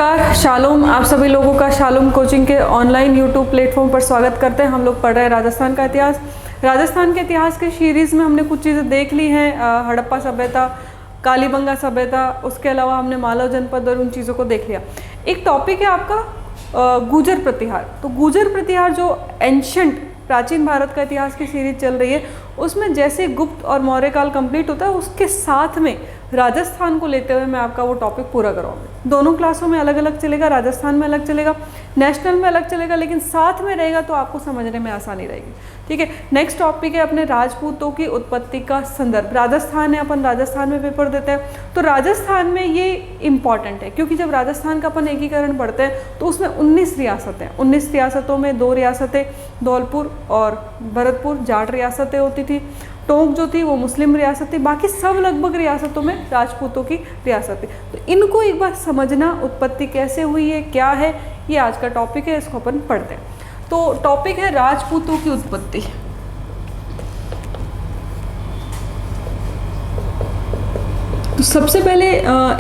नमस्कार, शालोम। आप सभी लोगों का शालोम कोचिंग के ऑनलाइन यूट्यूब प्लेटफॉर्म पर स्वागत करते हैं। हम लोग पढ़ रहे हैं राजस्थान का इतिहास। राजस्थान के इतिहास के सीरीज़ में हमने कुछ चीज़ें देख ली हैं, हड़प्पा सभ्यता, कालीबंगा सभ्यता, उसके अलावा हमने मालव जनपद और उन चीज़ों को देख लिया। एक टॉपिक है आपका गुर्जर प्रतिहार। तो गुर्जर प्रतिहार जो एंशंट प्राचीन भारत का इतिहास की सीरीज चल रही है, उसमें जैसे गुप्त और मौर्य काल कंप्लीट होता है, उसके साथ में राजस्थान को लेते हुए मैं आपका वो टॉपिक पूरा कराऊंगी। दोनों क्लासों में अलग अलग चलेगा, राजस्थान में अलग चलेगा, नेशनल में अलग चलेगा, लेकिन साथ में रहेगा तो आपको समझने में आसानी रहेगी। ठीक है। नेक्स्ट टॉपिक है अपने राजपूतों की उत्पत्ति का संदर्भ। राजस्थान है, अपन राजस्थान में पेपर देते हैं, तो राजस्थान में ये इंपॉर्टेंट है क्योंकि जब राजस्थान का अपन एकीकरण पढ़ते हैं तो उसमें 19 रियासतें हैं। 19 रियासतों में 2 रियासतें धौलपुर और भरतपुर जाट रियासतें होती थी। टोंक जो थी वो मुस्लिम रियासत थी, बाकी सब लगभग रियासतों में राजपूतों की रियासत थी। तो इनको एक बार समझना, उत्पत्ति कैसे हुई है, क्या है, ये आज का टॉपिक है, इसको अपन पढ़ते हैं। तो टॉपिक है राजपूतों की उत्पत्ति। तो सबसे पहले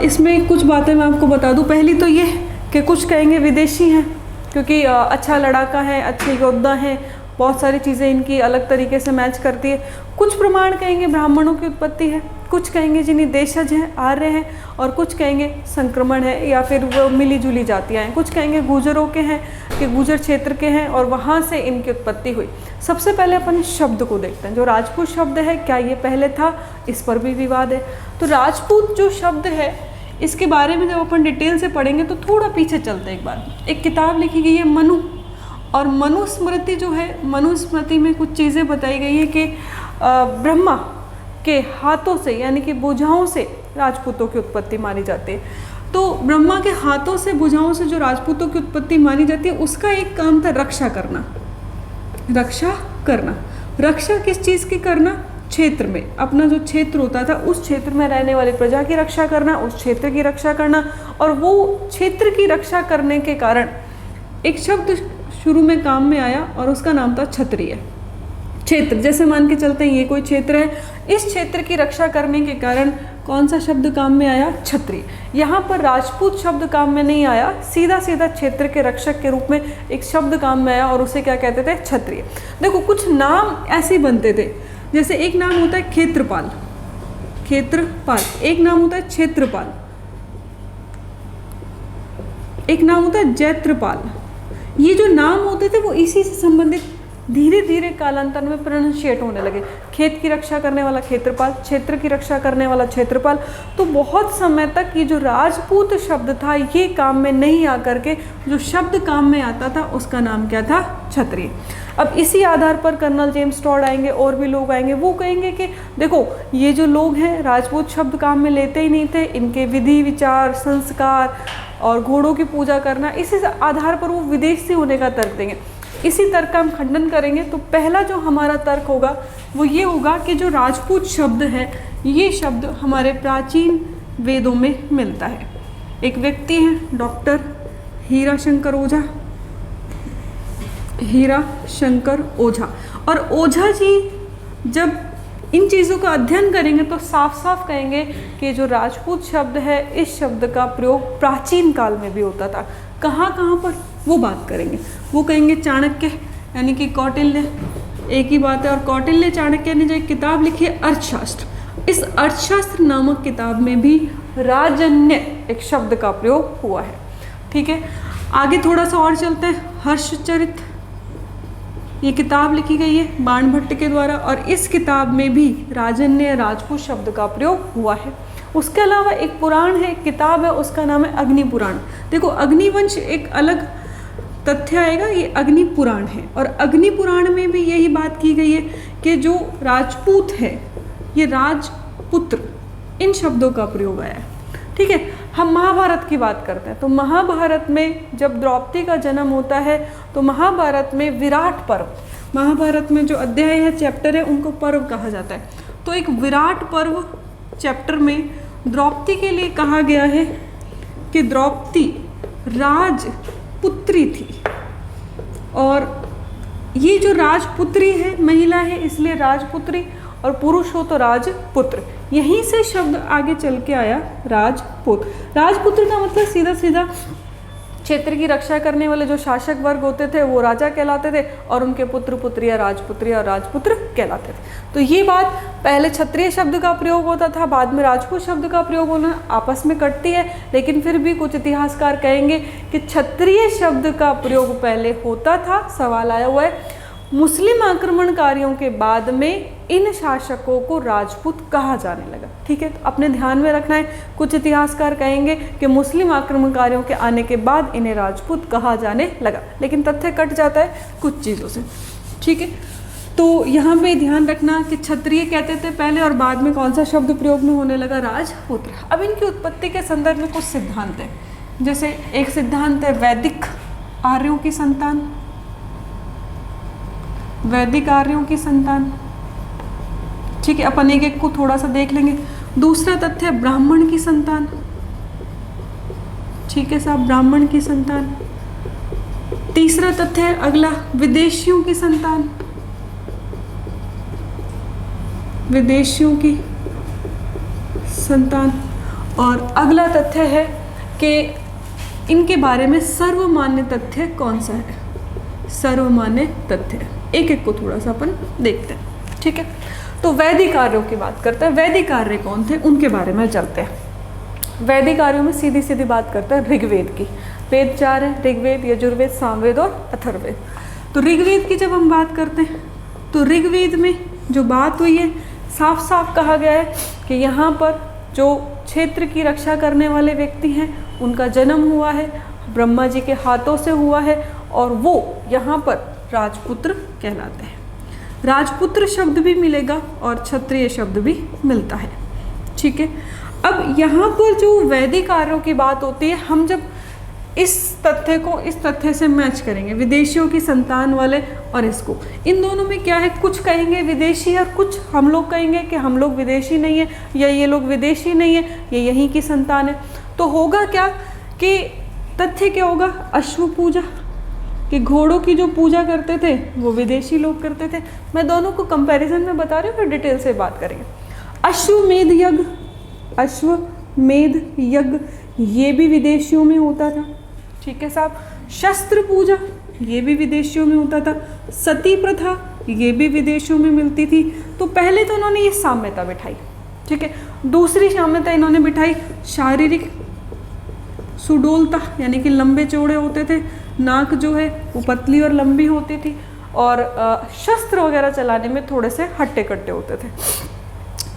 इसमें कुछ बातें मैं आपको बता दूं। पहली तो ये कि कुछ कहेंगे विदेशी हैं क्योंकि अच्छा लड़ाका है, अच्छे योद्धा हैं, बहुत सारी चीज़ें इनकी अलग तरीके से मैच करती है। कुछ प्रमाण कहेंगे ब्राह्मणों की उत्पत्ति है, कुछ कहेंगे जिन्हें देशज हैं, आर्य हैं, और कुछ कहेंगे संक्रमण है या फिर वो मिली जुली जातियाँ हैं। कुछ कहेंगे गुर्जरों के हैं कि गुर्जर क्षेत्र के हैं और वहाँ से इनकी उत्पत्ति हुई। सबसे पहले अपन शब्द को देखते हैं। जो राजपूत शब्द है, क्या ये पहले था, इस पर भी विवाद है। तो राजपूत जो शब्द है, इसके बारे में जब अपन डिटेल से पढ़ेंगे तो थोड़ा पीछे चलते हैं। एक बार एक किताब लिखी गई है मनु, और मनुस्मृति जो है, मनुस्मृति में कुछ चीज़ें बताई गई है कि ब्रह्मा के हाथों से यानी कि भुजाओं से राजपूतों की उत्पत्ति मानी जाती है। तो ब्रह्मा के हाथों से, भुजाओं से जो राजपूतों की उत्पत्ति मानी जाती है, उसका एक काम था रक्षा करना। रक्षा करना, रक्षा किस चीज़ की करना? क्षेत्र में, अपना जो क्षेत्र होता था उस क्षेत्र में रहने वाली प्रजा की रक्षा करना, उस क्षेत्र की रक्षा करना। और वो क्षेत्र की रक्षा करने के कारण एक शब्द शुरू में काम में आया और उसका नाम था क्षत्रिय। क्षेत्र, जैसे मान के चलते हैं ये कोई क्षेत्र है, इस क्षेत्र की रक्षा करने के कारण कौन सा शब्द काम में आया? क्षत्रिय। यहाँ पर राजपूत शब्द काम में नहीं आया, सीधा सीधा क्षेत्र के रक्षक के रूप में एक शब्द काम में आया और उसे क्या कहते थे? क्षत्रिय। देखो कुछ नाम ऐसे बनते थे, जैसे एक नाम होता है क्षेत्रपाल, क्षेत्रपाल, एक नाम होता है क्षेत्रपाल, एक नाम होता है जैत्रपाल। ये जो नाम होते थे वो इसी से संबंधित धीरे धीरे कालांतर में प्रोनाउंशिएट होने लगे। खेत की रक्षा करने वाला क्षेत्रपाल, क्षेत्र की रक्षा करने वाला क्षेत्रपाल। तो बहुत समय तक ये जो राजपूत शब्द था ये काम में नहीं आकर के जो शब्द काम में आता था उसका नाम क्या था? क्षत्रिय। अब इसी आधार पर कर्नल जेम्स टॉड आएंगे और भी लोग आएंगे, वो कहेंगे कि देखो ये जो लोग हैं राजपूत शब्द काम में लेते ही नहीं थे, इनके विधि विचार, संस्कार और घोड़ों की पूजा करना, इसी आधार पर वो विदेशी होने का तर्क देंगे। इसी तर्क का हम खंडन करेंगे। तो पहला जो हमारा तर्क होगा वो ये होगा कि जो राजपूत शब्द है ये शब्द हमारे प्राचीन वेदों में मिलता है। एक व्यक्ति हैं डॉक्टर हीरा शंकर ओझा, हीरा शंकर ओझा, और ओझा जी जब इन चीज़ों का अध्ययन करेंगे तो साफ साफ कहेंगे कि जो राजपूत शब्द है इस शब्द का प्रयोग प्राचीन काल में भी होता था। कहाँ कहाँ पर वो बात करेंगे। वो कहेंगे चाणक्य यानी कि कौटिल्य, एक ही बात है। और कौटिल्य चाणक्य ने जो एक किताब लिखी है अर्थशास्त्र, इस अर्थशास्त्र नामक किताब में भी राजन्य एक शब्द का प्रयोग हुआ है। ठीक है, आगे थोड़ा सा और चलते हैं। हर्षचरित, ये किताब लिखी गई है बाणभट्ट के द्वारा और इस किताब में भी राजन्य राजपूत शब्द का प्रयोग हुआ है। उसके अलावा एक पुराण है, एक किताब है, उसका नाम है अग्नि पुराण। देखो अग्निवंश एक अलग तथ्य आएगा, ये अग्नि पुराण है और अग्नि पुराण में भी यही बात की गई है कि जो राजपूत है ये राजपुत्र, इन शब्दों का प्रयोग आया है। ठीक है, हम महाभारत की बात करते हैं तो महाभारत में जब द्रौपदी का जन्म होता है तो महाभारत में विराट पर्व, महाभारत में जो अध्याय है, चैप्टर है, उनको पर्व कहा जाता है। तो एक विराट पर्व चैप्टर में द्रौपदी के लिए कहा गया है कि द्रौपदी राजपुत्री थी, और ये जो राजपुत्री है, महिला है इसलिए राजपुत्री, और पुरुष हो तो राजपुत्र। यहीं से शब्द आगे चल के आया राजपूत। राजपुत्र का मतलब सीधा सीधा क्षेत्र की रक्षा करने वाले जो शासक वर्ग होते थे वो राजा कहलाते थे, और उनके पुत्र पुत्रियाँ राजपुत्रियाँ और राजपुत्र कहलाते थे। तो ये बात पहले क्षत्रिय शब्द का प्रयोग होता था, बाद में राजपूत शब्द का प्रयोग होना आपस में कटती है, लेकिन फिर भी कुछ इतिहासकार कहेंगे कि क्षत्रिय शब्द का प्रयोग पहले होता था। सवाल आया हुआ है, मुस्लिम आक्रमणकारियों के बाद में इन शासकों को राजपूत कहा जाने लगा। ठीक है, तो अपने ध्यान में रखना है, कुछ इतिहासकार कहेंगे कि मुस्लिम आक्रमणकारियों के आने के बाद इन्हें राजपूत कहा जाने लगा, लेकिन तथ्य कट जाता है कुछ चीज़ों से। ठीक है, तो यहाँ पे ध्यान रखना कि क्षत्रिय कहते थे पहले, और बाद में कौन सा शब्द प्रयोग में होने लगा, राजपुत्र। अब इनकी उत्पत्ति के संदर्भ में कुछ सिद्धांत है, जैसे एक सिद्धांत है वैदिक आर्यों की संतान, वैदिक आर्यों की संतान। ठीक है, अपन एक एक को थोड़ा सा देख लेंगे। दूसरा तथ्य है ब्राह्मण की संतान। ठीक है साहब, ब्राह्मण की संतान। तीसरा तथ्य है अगला, विदेशियों की संतान, विदेशियों की संतान। और अगला तथ्य है कि इनके बारे में सर्वमान्य तथ्य कौन सा है, सर्वमान्य तथ्य। एक एक को थोड़ा सा अपन देखते हैं। ठीक है, तो वैदिक आर्यों की बात करते हैं। वैदिक आर्य कौन थे उनके बारे में चलते हैं। वैदिक आर्यों में सीधी सीधी बात करते हैं ऋग्वेद की। वेद 4 है, ऋग्वेद, यजुर्वेद, सामवेद और अथर्ववेद। तो ऋग्वेद की जब हम बात करते हैं तो ऋग्वेद में जो बात हुई है, साफ साफ कहा गया है कि यहाँ पर जो क्षेत्र की रक्षा करने वाले व्यक्ति हैं उनका जन्म हुआ है, ब्रह्मा जी के हाथों से हुआ है, और वो यहाँ पर राजपुत्र कहलाते हैं। राजपुत्र शब्द भी मिलेगा और क्षत्रिय शब्द भी मिलता है। ठीक है, अब यहाँ पर जो वैदिक आर्यों की बात होती है, हम जब इस तथ्य को इस तथ्य से मैच करेंगे, विदेशियों की संतान वाले और इसको, इन दोनों में क्या है, कुछ कहेंगे विदेशी और कुछ हम लोग कहेंगे कि हम लोग विदेशी नहीं है, या ये लोग विदेशी नहीं है, ये यहीं की संतान है। तो होगा क्या कि तथ्य क्या होगा, अश्व पूजा, कि घोड़ों की जो पूजा करते थे वो विदेशी लोग करते थे। मैं दोनों को कंपैरिजन में बता रही हूँ, फिर डिटेल से बात करेंगे। अश्वमेध यज्ञ, अश्वमेध यज्ञ ये भी विदेशियों में होता था। ठीक है साहब, शस्त्र पूजा ये भी विदेशियों में होता था। सती प्रथा ये भी विदेशों में मिलती थी। तो पहले तो उन्होंने ये साम्यता बिठाई। ठीक है, दूसरी साम्यता इन्होंने बिठाई शारीरिक सुडोलता, यानी कि लंबे चौड़े होते थे, नाक जो है वो पतली और लंबी होती थी, और शस्त्र वगैरह चलाने में थोड़े से हट्टे कट्टे होते थे।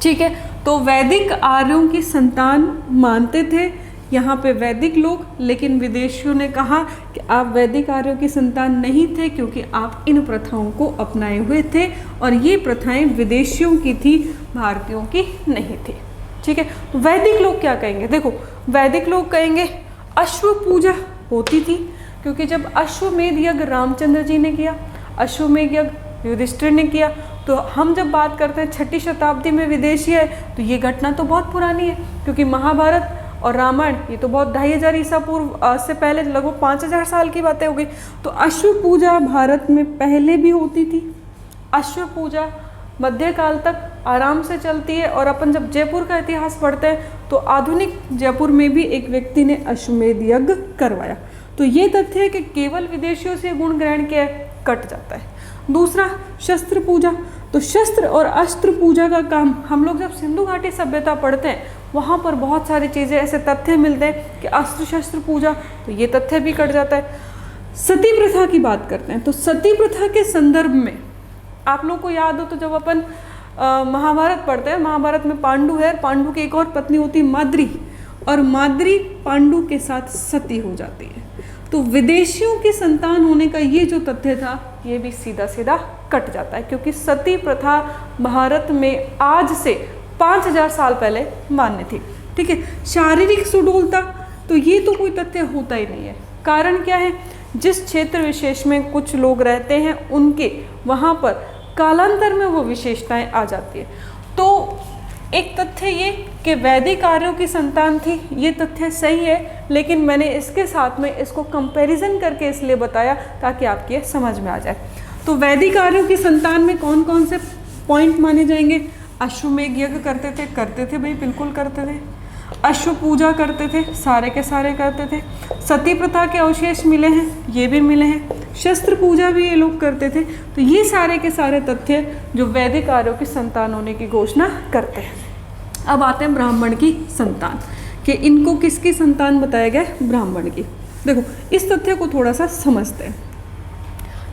ठीक है, तो वैदिक आर्यों की संतान मानते थे यहाँ पे वैदिक लोग, लेकिन विदेशियों ने कहा कि आप वैदिक आर्यों की संतान नहीं थे क्योंकि आप इन प्रथाओं को अपनाए हुए थे, और ये प्रथाएं विदेशियों की थी, भारतीयों की नहीं थी। ठीक है, वैदिक लोग क्या कहेंगे, देखो वैदिक लोग कहेंगे अश्व पूजा होती थी, क्योंकि जब अश्वमेध यज्ञ रामचंद्र जी ने किया, अश्वमेध यज्ञ युधिष्ठिर ने किया, तो हम जब बात करते हैं 6ठी शताब्दी में विदेशी है, तो ये घटना तो बहुत पुरानी है, क्योंकि महाभारत और रामायण ये तो बहुत 2500 ईसा पूर्व से पहले लगभग 5000 साल की बातें हो गई। तो अश्व पूजा भारत में पहले भी होती थी। अश्व पूजा मध्यकाल तक आराम से चलती है, और अपन जब जयपुर का इतिहास पढ़ते हैं तो आधुनिक जयपुर में भी एक व्यक्ति ने अश्वमेध यज्ञ करवाया। तो ये तथ्य है कि केवल विदेशियों से गुण ग्रहण किया कट जाता है। दूसरा, शस्त्र पूजा। तो शस्त्र और अस्त्र पूजा का काम हम लोग जब सिंधु घाटी सभ्यता पढ़ते हैं वहाँ पर बहुत सारी चीज़ें ऐसे तथ्य मिलते हैं कि अस्त्र शस्त्र पूजा, तो ये तथ्य भी कट जाता है। सती प्रथा की बात करते हैं, तो सती प्रथा के संदर्भ में आप लोग को याद हो तो जब अपन महाभारत पढ़ते हैं, महाभारत में पांडु है, पांडु की एक और पत्नी होती माद्री, और माद्री पांडु के साथ सती हो जाती है। तो विदेशियों की संतान होने का ये जो तथ्य था ये भी सीधा सीधा कट जाता है, क्योंकि सती प्रथा भारत में आज से 5000 साल पहले मान्य थी। ठीक है, शारीरिक सुडोलता, तो ये तो कोई तथ्य होता ही नहीं है। कारण क्या है, जिस क्षेत्र विशेष में कुछ लोग रहते हैं उनके वहाँ पर कालांतर में वो विशेषताएं आ जाती है। तो एक तथ्य ये कि वैदिक आर्यों की संतान थी, ये तथ्य सही है, लेकिन मैंने इसके साथ में इसको कंपैरिजन करके इसलिए बताया ताकि आपकी समझ में आ जाए। तो वैदिक आर्यों की संतान में कौन कौन से पॉइंट माने जाएंगे, अश्वमेध यज्ञ करते थे भाई, बिल्कुल करते थे। अश्व पूजा करते थे, सारे के सारे करते थे। सती प्रथा के अवशेष मिले हैं, ये भी मिले हैं। शस्त्र पूजा भी ये लोग करते थे। तो ये सारे के सारे तथ्य जो वैदिक आर्यों की संतान होने की घोषणा करते हैं। अब आते हैं ब्राह्मण की संतान, कि इनको किसकी संतान बताया गया है? ब्राह्मण की। देखो इस तथ्य को थोड़ा सा समझते हैं।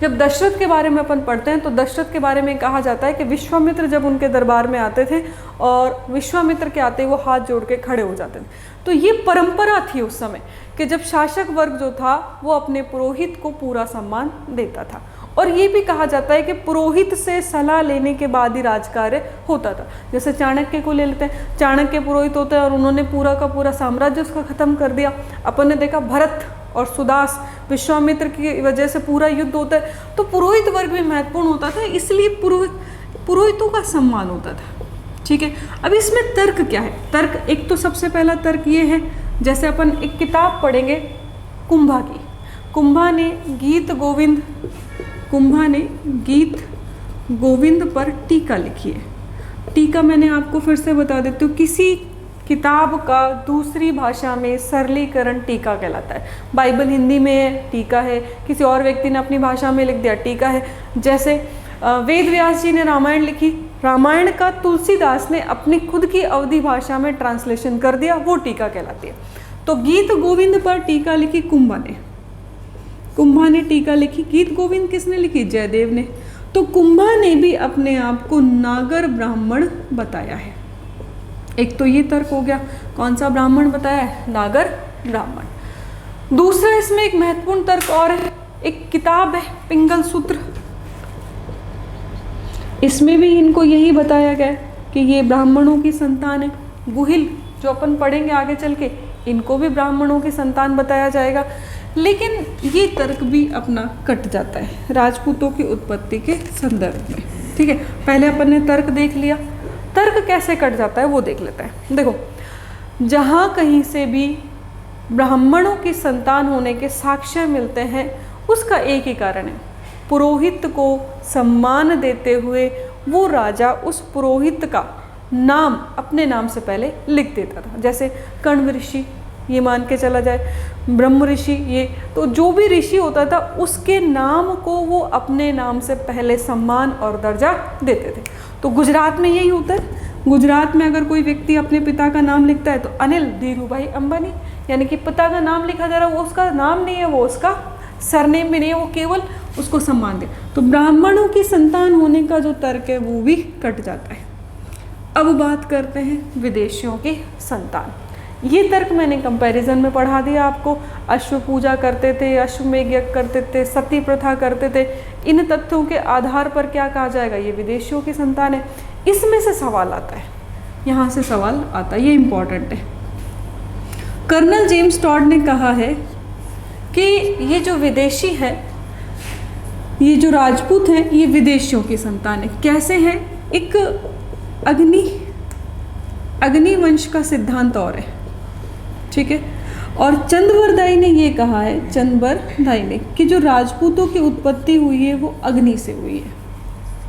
जब दशरथ के बारे में अपन पढ़ते हैं तो दशरथ के बारे में कहा जाता है कि विश्वामित्र जब उनके दरबार में आते थे और विश्वामित्र के आते वो हाथ जोड़ के खड़े हो जाते थे। तो ये परंपरा थी उस समय कि जब शासक वर्ग जो था वो अपने पुरोहित को पूरा सम्मान देता था। और ये भी कहा जाता है कि पुरोहित से सलाह लेने के बाद ही राजकार्य होता था। जैसे चाणक्य को ले लेते हैं, चाणक्य पुरोहित होते हैं और उन्होंने पूरा का पूरा साम्राज्य उसका खत्म कर दिया। अपन ने देखा भरत और सुदास, विश्वामित्र की वजह से पूरा युद्ध होता है। तो पुरोहित वर्ग भी महत्वपूर्ण होता था, इसलिए पुरोहितों का सम्मान होता था। ठीक है, अब इसमें तर्क क्या है? तर्क एक तो सबसे पहला तर्क ये है, जैसे अपन एक किताब पढ़ेंगे कुंभा की। कुंभा ने गीत गोविंद पर टीका लिखी है। टीका मैंने आपको फिर से बता देती हूँ, किसी किताब का दूसरी भाषा में सरलीकरण टीका कहलाता है। बाइबल हिंदी में है, टीका है। किसी और व्यक्ति ने अपनी भाषा में लिख दिया, टीका है। जैसे वेद व्यास जी ने रामायण लिखी, रामायण का तुलसीदास ने अपनी खुद की अवधी भाषा में ट्रांसलेशन कर दिया, वो टीका कहलाती है। तो गीत गोविंद पर टीका लिखी कुंभा ने टीका लिखी। गीत गोविंद किसने लिखी? जयदेव ने। तो कुंभा ने भी अपने आप को नागर ब्राह्मण बताया है। एक तो ये तर्क हो गया, कौन सा ब्राह्मण बताया है? नागर ब्राह्मण। दूसरा इसमें एक महत्वपूर्ण तर्क और है, एक किताब है पिंगल सूत्र, इसमें भी इनको यही बताया गया कि ये ब्राह्मणों की संतान है। गुहिल जो अपन पढ़ेंगे आगे चल के, इनको भी ब्राह्मणों की संतान बताया जाएगा। लेकिन ये तर्क भी अपना कट जाता है राजपूतों की उत्पत्ति के संदर्भ में। ठीक है, पहले अपन ने तर्क देख लिया, तर्क कैसे कट जाता है वो देख लेते हैं। देखो, जहाँ कहीं से भी ब्राह्मणों की संतान होने के साक्ष्य मिलते हैं, उसका एक ही कारण है, पुरोहित को सम्मान देते हुए वो राजा उस पुरोहित का नाम अपने नाम से पहले लिख देता था। जैसे कण्व ऋषि, ये मान के चला जाए, ब्रह्म ऋषि, ये तो जो भी ऋषि होता था उसके नाम को वो अपने नाम से पहले सम्मान और दर्जा देते थे। तो गुजरात में यही होता है। गुजरात में अगर कोई व्यक्ति अपने पिता का नाम लिखता है तो अनिल धीरूभाई अंबानी, यानी कि पिता का नाम लिखा जा रहा है, वो उसका नाम नहीं है, वो उसका सरनेम भी नहीं है, वो केवल उसको सम्मान दे। तो ब्राह्मणों की संतान होने का जो तर्क है वो भी कट जाता है। अब बात करते हैं विदेशियों की संतान। ये तर्क मैंने कंपैरिजन में पढ़ा दिया आपको। अश्व पूजा करते थे, अश्वमेध यज्ञ करते थे, सती प्रथा करते थे। इन तथ्यों के आधार पर क्या कहा जाएगा? ये विदेशियों की संतान है। इसमें से सवाल आता है, यहाँ से सवाल आता है, ये इम्पॉर्टेंट है। कर्नल जेम्स टॉड ने कहा है कि ये जो विदेशी है, ये जो राजपूत हैं, ये विदेशियों की संतान है। कैसे है? एक अग्नि वंश का सिद्धांत और है। ठीक है, और चंद्रवरदाई ने ये कहा है, चंद्रवरदाई ने, कि जो राजपूतों की उत्पत्ति हुई है वो अग्नि से हुई है।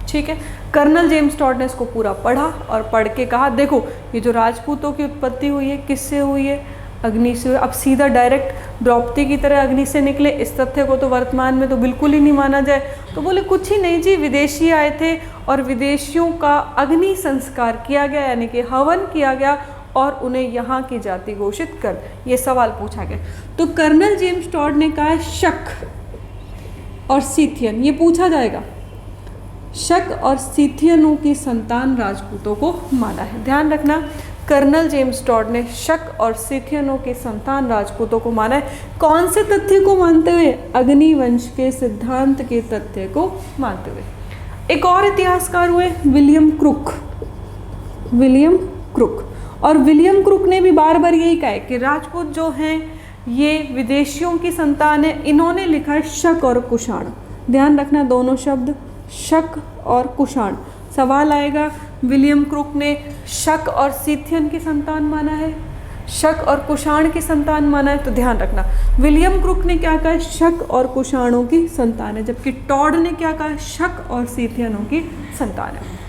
ठीक है, कर्नल जेम्स टॉड ने इसको पूरा पढ़ा और पढ़ के कहा, देखो ये जो राजपूतों की उत्पत्ति हुई है किससे हुई है? अग्नि से। अब सीधा डायरेक्ट द्रौपदी की तरह अग्नि से निकले, इस तथ्य को तो वर्तमान में तो बिल्कुल ही नहीं माना जाए। तो बोले कुछ ही नहीं जी, विदेशी आए थे और विदेशियों का अग्नि संस्कार किया गया, यानी कि हवन किया गया और उन्हें यहाँ की जाति घोषित कर, ये सवाल पूछा गया। तो कर्नल जेम्स टॉड ने कहा शक और सीथियन, ये पूछा जाएगा, शक और सीथियनों की संतान राजपूतों को माना है। ध्यान रखना, कर्नल जेम्स टॉड ने शक और सीथियनों की संतान राजपूतों को माना है। कौन से तथ्य को मानते हुए? अग्नि वंश के सिद्धांत के तथ्य को मानते हुए। एक और इतिहासकार हुए विलियम क्रुक। और विलियम क्रुक ने भी बार बार यही कहा है कि राजपूत जो हैं ये विदेशियों की संतान है। इन्होंने लिखा है शक और कुषाण। ध्यान रखना, दोनों शब्द शक और कुषाण। सवाल आएगा, विलियम क्रुक ने शक और सीथियन की संतान माना है, शक और कुषाण की संतान माना है। तो ध्यान रखना, विलियम क्रुक ने क्या कहा? शक और कुषाणों की संतान है, जबकि टॉड ने क्या कहा? शक और सीथियनों की संतान है।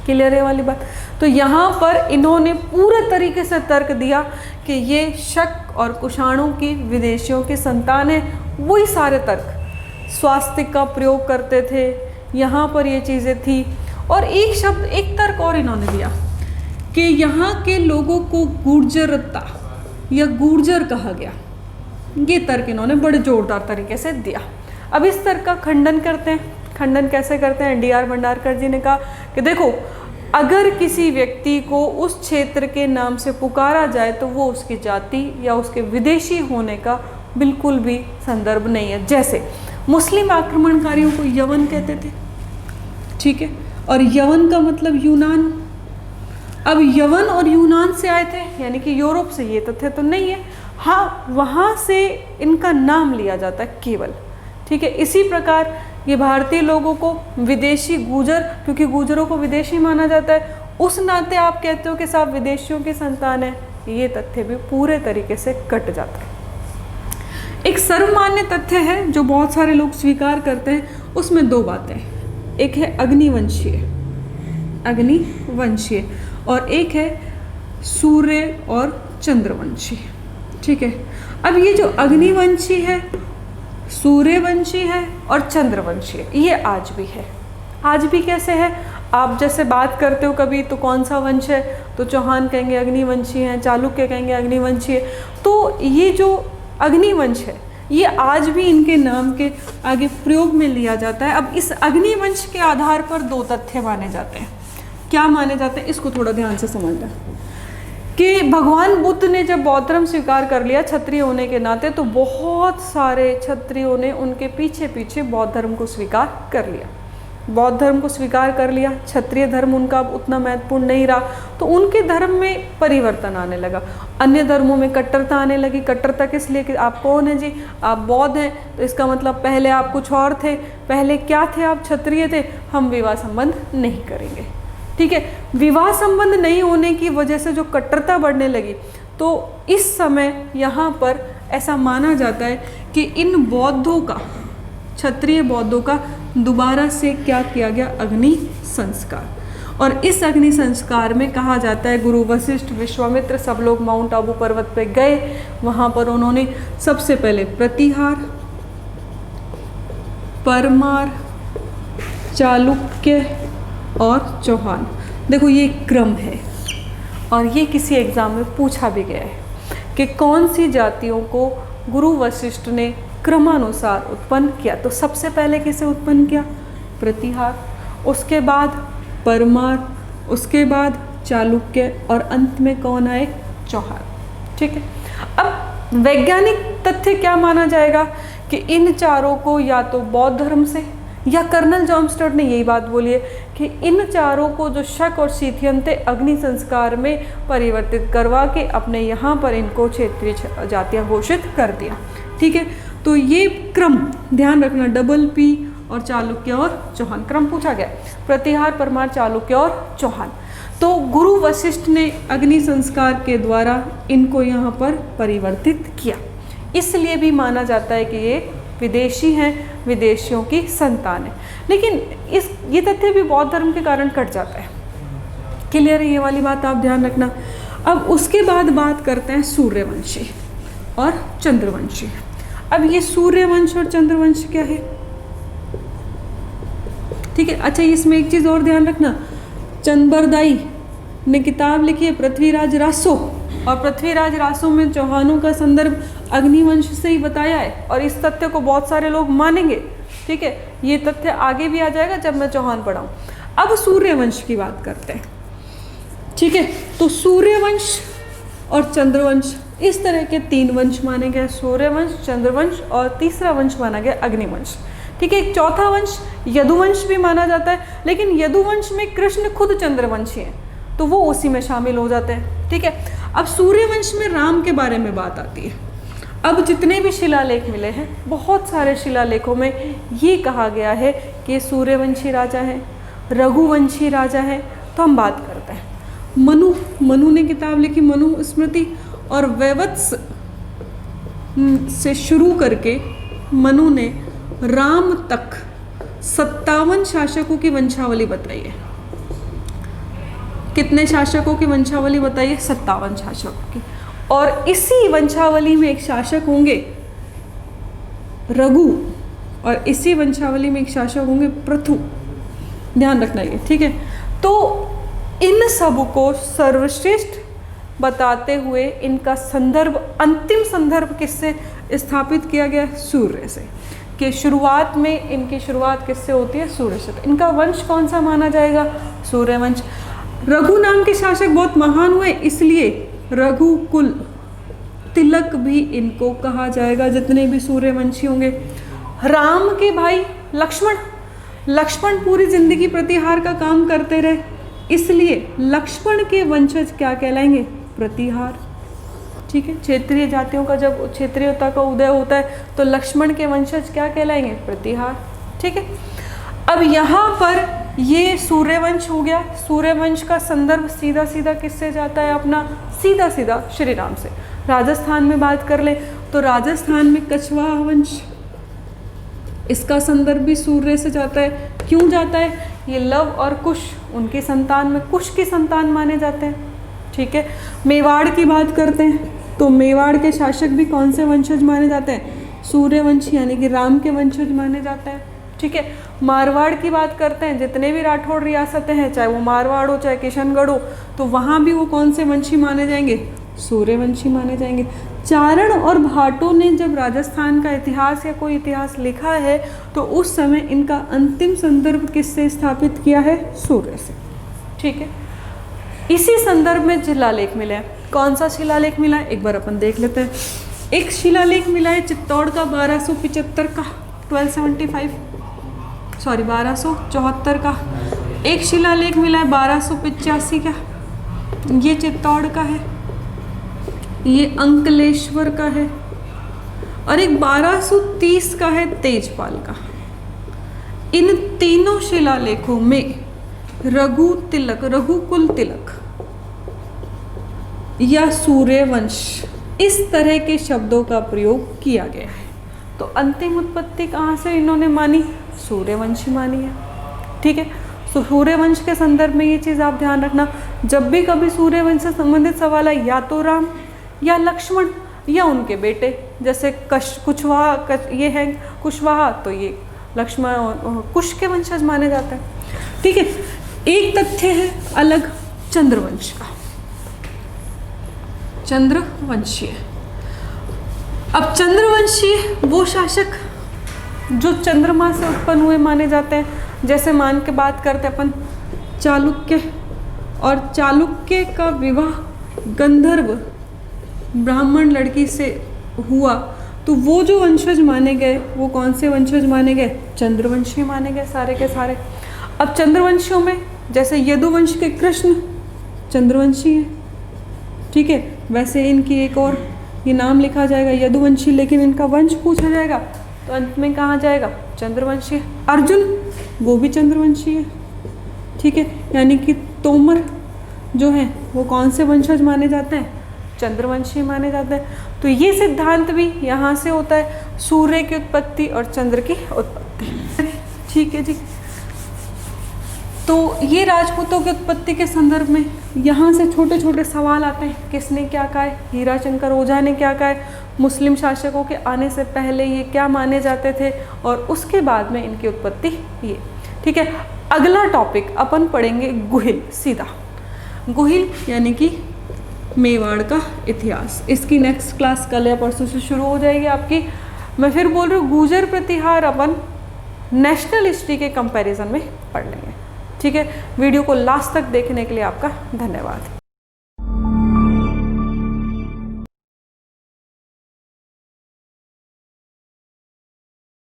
क्लियर है वाली बात। तो यहाँ पर इन्होंने पूरे तरीके से तर्क दिया कि ये शक और कुषाणों की विदेशियों की संतान है। वही सारे तर्क, स्वास्तिक का प्रयोग करते थे, यहाँ पर ये चीज़ें थी। और एक शब्द, एक तर्क और इन्होंने दिया कि यहाँ के लोगों को गुर्जरता या गुर्जर कहा गया। ये तर्क इन्होंने बड़े जोरदार तरीके से दिया। अब इस तर्क का खंडन करते हैं। खंडन कैसे करते हैं? डी आर भंडारकर जी ने कहा कि देखो, अगर किसी व्यक्ति को उस क्षेत्र के नाम से पुकारा जाए तो वो उसकी जाति या उसके विदेशी होने का बिल्कुल भी संदर्भ नहीं है। जैसे मुस्लिम आक्रमणकारियों को यवन कहते थे, ठीक है, और यवन का मतलब यूनान। अब यवन और यूनान से आए थे, यानी कि यूरोप से, ये तथ्य तो नहीं है। हाँ, वहाँ से इनका नाम लिया जाता है केवल, ठीक है। इसी प्रकार ये भारतीय लोगों को विदेशी गुर्जर, क्योंकि गुर्जरों को विदेशी माना जाता है, उस नाते आप कहते हो कि साहब विदेशियों की संतान है, ये तथ्य भी पूरे तरीके से कट जाता है। एक सर्वमान्य तथ्य है जो बहुत सारे लोग स्वीकार करते हैं, उसमें दो बातें, एक है अग्निवंशीय, और एक है सूर्य और चंद्रवंशी, ठीक है। अब ये जो अग्निवंशी है, सूर्यवंशी है और चंद्रवंशी है, ये आज भी है। आज भी कैसे है? आप जैसे बात करते हो कभी तो कौन सा वंश है, तो चौहान कहेंगे अग्निवंशी हैं, चालुक्य कहेंगे अग्निवंशी है। तो ये जो अग्निवंश है, ये आज भी इनके नाम के आगे प्रयोग में लिया जाता है। अब इस अग्निवंश के आधार पर दो तथ्य माने जाते हैं। क्या माने जाते हैं, इसको थोड़ा ध्यान से समझना कि भगवान बुद्ध ने जब बौद्ध धर्म स्वीकार कर लिया क्षत्रिय होने के नाते, तो बहुत सारे क्षत्रियों ने उनके पीछे पीछे बौद्ध धर्म को स्वीकार कर लिया। बौद्ध धर्म को स्वीकार कर लिया, क्षत्रिय धर्म उनका अब उतना महत्वपूर्ण नहीं रहा, तो उनके धर्म में परिवर्तन आने लगा। अन्य धर्मों में कट्टरता आने लगी। कट्टरता किस लिए कि आप कौन हैं जी, आप बौद्ध हैं, तो इसका मतलब पहले आप कुछ और थे। पहले क्या थे? आप क्षत्रिय थे, हम विवाह संबंध नहीं करेंगे, ठीक है। विवाह संबंध नहीं होने की वजह से जो कट्टरता बढ़ने लगी, तो इस समय यहाँ पर ऐसा माना जाता है कि इन बौद्धों का, क्षत्रिय बौद्धों का दोबारा से क्या किया गया? अग्नि संस्कार। और इस अग्नि संस्कार में कहा जाता है गुरु वशिष्ठ, विश्वामित्र सब लोग माउंट आबू पर्वत पे गए। वहाँ पर उन्होंने सबसे पहले प्रतिहार, परमार, चालुक्य और चौहान, देखो ये क्रम है और ये किसी एग्ज़ाम में पूछा भी गया है कि कौन सी जातियों को गुरु वशिष्ठ ने क्रमानुसार उत्पन्न किया। तो सबसे पहले किसे उत्पन्न किया? प्रतिहार, उसके बाद परमार, उसके बाद चालुक्य और अंत में कौन आए? चौहान, ठीक है। अब वैज्ञानिक तथ्य क्या माना जाएगा कि इन चारों को या तो बौद्ध धर्म से, या कर्नल जॉमस्टर्ट ने यही बात बोली है कि इन चारों को जो शक और सीथियन थे, अग्नि संस्कार में परिवर्तित करवा के अपने यहाँ पर इनको क्षेत्रीय जातियाँ घोषित कर दिया, ठीक है। तो ये क्रम ध्यान रखना, डबल पी और चालुक्य और चौहान क्रम पूछा गया, प्रतिहार, परमार, चालुक्य और चौहान। तो गुरु वशिष्ठ ने अग्नि संस्कार के द्वारा इनको यहाँ पर परिवर्तित किया, इसलिए भी माना जाता है कि ये विदेशी हैं, विदेशियों की संतान है। लेकिन ये तथ्य भी बौद्ध धर्म के कारण कट जाता है। क्लियर है ये वाली बात, आप ध्यान रखना। अब उसके बाद बात करते हैं सूर्यवंशी और चंद्रवंशी। अब ये सूर्यवंश और चंद्रवंश क्या है, ठीक है। अच्छा, इसमें एक चीज़ और ध्यान रखना, चंद्रबरदाई ने किताब लिखी है पृथ्वीराज रासो, और पृथ्वीराज रासो में चौहानों का संदर्भ अग्निवंश से ही बताया है, और इस तथ्य को बहुत सारे लोग मानेंगे, ठीक है। ये तथ्य आगे भी आ जाएगा जब मैं चौहान पढ़ाऊँ। अब सूर्यवंश की बात करते हैं, ठीक है। तो सूर्यवंश और चंद्रवंश, इस तरह के तीन वंश माने गए, सूर्यवंश, चंद्रवंश और तीसरा वंश माना गया अग्निवंश, ठीक है। एक चौथा वंश यदुवंश भी माना जाता है, लेकिन यदुवंश में कृष्ण खुद चंद्रवंशी हैं, तो वो उसी में शामिल हो जाते हैं, ठीक है। अब सूर्यवंश में राम के बारे में बात आती है। अब जितने भी शिलालेख मिले हैं, बहुत सारे शिलालेखों में ये कहा गया है कि सूर्यवंशी राजा हैं, रघुवंशी राजा हैं। तो हम बात करते हैं मनु ने किताब लिखी मनु स्मृति, और वैवत्स से शुरू करके मनु ने राम तक 57 शासकों की वंशावली बताई है। कितने शासकों की वंशावली बताइए? 57 शासकों की। और इसी वंशावली में एक शासक होंगे रघु, और इसी वंशावली में एक शासक होंगे पृथु। ध्यान रखना ये, ठीक है। तो इन सब को सर्वश्रेष्ठ बताते हुए इनका संदर्भ, अंतिम संदर्भ किससे स्थापित किया गया? सूर्य से। कि शुरुआत में इनकी शुरुआत किससे होती है? सूर्य से। तो इनका वंश कौन सा माना जाएगा? सूर्य वंश। रघु नाम के शासक बहुत महान हुए, इसलिए रघुकुल तिलक भी इनको कहा जाएगा, जितने भी सूर्यवंशी होंगे। राम के भाई लक्ष्मण पूरी जिंदगी प्रतिहार का काम करते रहे, इसलिए लक्ष्मण के वंशज क्या कहलाएंगे? प्रतिहार। ठीक है, क्षेत्रीय जातियों का जब क्षेत्रीयता का उदय होता है तो लक्ष्मण के वंशज क्या कहलाएंगे? प्रतिहार। ठीक है, अब यहाँ पर ये सूर्यवंश हो गया। सूर्यवंश का संदर्भ सीधा सीधा किससे जाता है? अपना सीधा सीधा श्री राम से। राजस्थान में बात कर ले तो राजस्थान में कछवाहा वंश, इसका संदर्भ भी सूर्य से जाता है। क्यों जाता है? ये लव और कुश उनकी संतान में कुश की संतान माने जाते हैं। ठीक है, मेवाड़ की बात करते हैं तो मेवाड़ के शासक भी कौन से वंशज माने जाते हैं? सूर्यवंशी, यानी कि राम के वंशज माने जाते हैं। ठीक है, मारवाड़ की बात करते हैं, जितने भी राठौड़ रियासतें हैं, चाहे वो मारवाड़ हो चाहे किशनगढ़ हो, तो वहाँ भी वो कौन से वंशी माने जाएंगे? सूर्यवंशी माने जाएंगे। चारण और भाटों ने जब राजस्थान का इतिहास या कोई इतिहास लिखा है तो उस समय इनका अंतिम संदर्भ किससे स्थापित किया है? सूर्य से। ठीक है, इसी संदर्भ में शिलालेख मिले हैं। कौन सा शिलालेख मिला है? एक बार अपन देख लेते हैं। एक शिलालेख मिला है चित्तौड़ का 1275 का 1274 का। एक शिलालेख मिला है 1285 का, ये चित्तौड़ का है, ये अंकलेश्वर का है, और एक 1230 का है तेजपाल का। इन तीनों शिलालेखों में रघुकुल तिलक या सूर्यवंश इस तरह के शब्दों का प्रयोग किया गया है। तो अंतिम उत्पत्ति कहाँ से इन्होंने मानी? सूर्यवंशी मानी है। ठीक है, तो सूर्यवंश के संदर्भ में ये चीज़ आप ध्यान रखना, जब भी कभी सूर्यवंश से संबंधित सवाल है, या तो राम या लक्ष्मण या उनके बेटे, जैसे कुशवाहा ये है कुशवाहा, तो ये लक्ष्मण और कुश के वंशज माने जाते हैं। ठीक है, एक तथ्य है अलग चंद्रवंश का, चंद्रवंशीय। अब चंद्रवंशीय वो शासक जो चंद्रमा से उत्पन्न हुए माने जाते हैं। जैसे मान के बात करते अपन चालुक्य, और चालुक्य का विवाह गंधर्व ब्राह्मण लड़की से हुआ, तो वो जो वंशज माने गए वो कौन से वंशज माने गए? चंद्रवंशी माने गए सारे के सारे। अब चंद्रवंशियों में जैसे यदुवंश के कृष्ण चंद्रवंशी है। ठीक है, वैसे इनकी एक और ये नाम लिखा जाएगा यदुवंशी, लेकिन इनका वंश पूछा जाएगा तो अंत में कहाँ जाएगा? चंद्रवंशी। अर्जुन वो भी चंद्रवंशी है। ठीक है, यानी कि तोमर जो है वो कौन से वंशज माने जाते हैं? चंद्रवंशी माने जाते हैं। तो ये सिद्धांत भी यहाँ से होता है, सूर्य की उत्पत्ति और चंद्र की उत्पत्ति। ठीक है जी, तो ये राजपूतों की उत्पत्ति के संदर्भ में यहाँ से छोटे छोटे सवाल आते हैं। किसने क्या कहा है? हीराशंकर ओझा ने क्या कहा है? मुस्लिम शासकों के आने से पहले ये क्या माने जाते थे, और उसके बाद में इनकी उत्पत्ति ये। ठीक है, अगला टॉपिक अपन पढ़ेंगे गुहिल। सीधा गुहिल यानी कि मेवाड़ का इतिहास। इसकी नेक्स्ट क्लास कल या परसों से शुरू हो जाएगी आपकी। मैं फिर बोल रही हूँ, गुर्जर प्रतिहार अपन नेशनल हिस्ट्री के कंपैरिजन में पढ़ लेंगे। ठीक है, वीडियो को लास्ट तक देखने के लिए आपका धन्यवाद।